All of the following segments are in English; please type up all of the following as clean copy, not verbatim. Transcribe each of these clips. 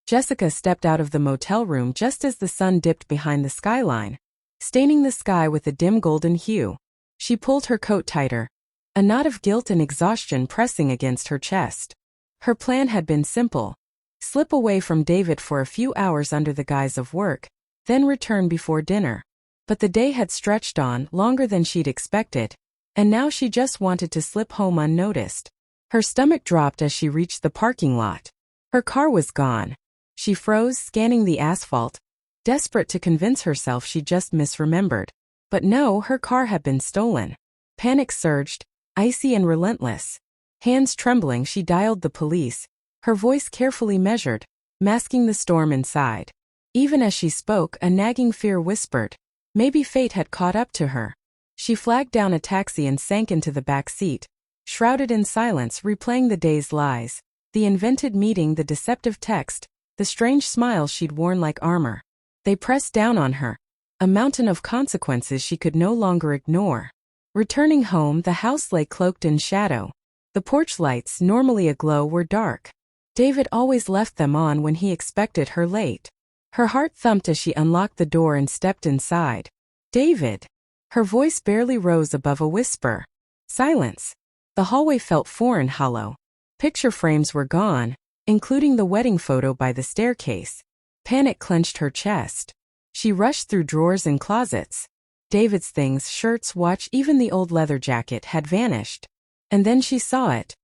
Jessica stepped out of the motel room just as the sun dipped behind the skyline, staining the sky with a dim golden hue. She pulled her coat tighter, a knot of guilt and exhaustion pressing against her chest. Her plan had been simple: slip away from David for a few hours under the guise of work, then return before dinner. But the day had stretched on longer than she'd expected, and now she just wanted to slip home unnoticed. Her stomach dropped as she reached the parking lot. Her car was gone. She froze, scanning the asphalt, desperate to convince herself she just misremembered. But no, her car had been stolen. Panic surged, icy and relentless. Hands trembling, she dialed the police, her voice carefully measured, masking the storm inside. Even as she spoke, a nagging fear whispered, maybe fate had caught up to her. She flagged down a taxi and sank into the back seat, shrouded in silence, replaying the day's lies, the invented meeting, the deceptive text, the strange smile she'd worn like armor. They pressed down on her, a mountain of consequences she could no longer ignore. Returning home, the house lay cloaked in shadow. The porch lights, normally aglow, were dark. David always left them on when he expected her late. Her heart thumped as she unlocked the door and stepped inside. David! Her voice barely rose above a whisper. Silence. The hallway felt foreign, hollow. Picture frames were gone, including the wedding photo by the staircase. Panic clenched her chest. She rushed through drawers and closets. David's things, shirts, watch, even the old leather jacket, had vanished. And then she saw it.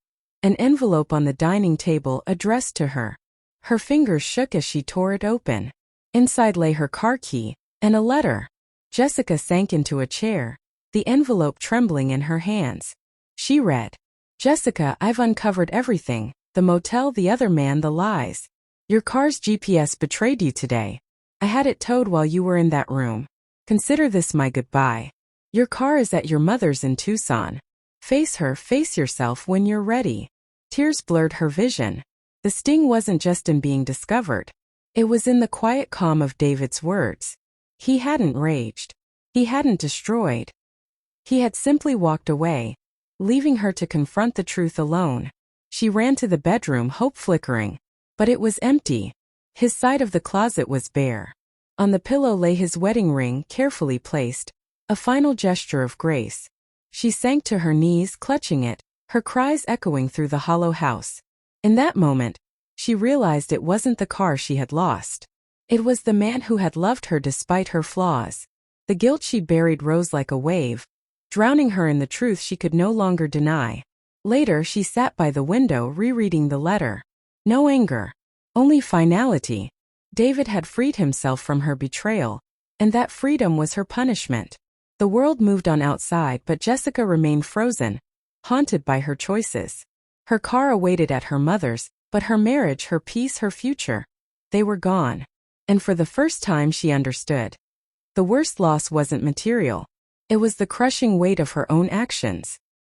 An envelope on the dining table addressed to her. Her fingers shook as she tore it open. Inside lay her car key and a letter. Jessica sank into a chair, the envelope trembling in her hands. She read, "Jessica, I've uncovered everything. The motel, the other man, the lies. Your car's GPS betrayed you today. I had it towed while you were in that room. Consider this my goodbye. Your car is at your mother's in Tucson. Face her, face yourself when you're ready." Tears blurred her vision. The sting wasn't just in being discovered. It was in the quiet calm of David's words. He hadn't raged. He hadn't destroyed. He had simply walked away, leaving her to confront the truth alone. She ran to the bedroom, hope flickering. But it was empty. His side of the closet was bare. On the pillow lay his wedding ring, carefully placed, a final gesture of grace. She sank to her knees, clutching it, her cries echoing through the hollow house. In that moment, she realized it wasn't the car she had lost. It was the man who had loved her despite her flaws. The guilt she buried rose like a wave, drowning her in the truth she could no longer deny. Later, she sat by the window rereading the letter. No anger, only finality. David had freed himself from her betrayal, and that freedom was her punishment. The world moved on outside, but Jessica remained frozen, haunted by her choices. Her car awaited at her mother's, but her marriage, her peace, her future, they were gone. And for the first time she understood. The worst loss wasn't material. It was the crushing weight of her own actions.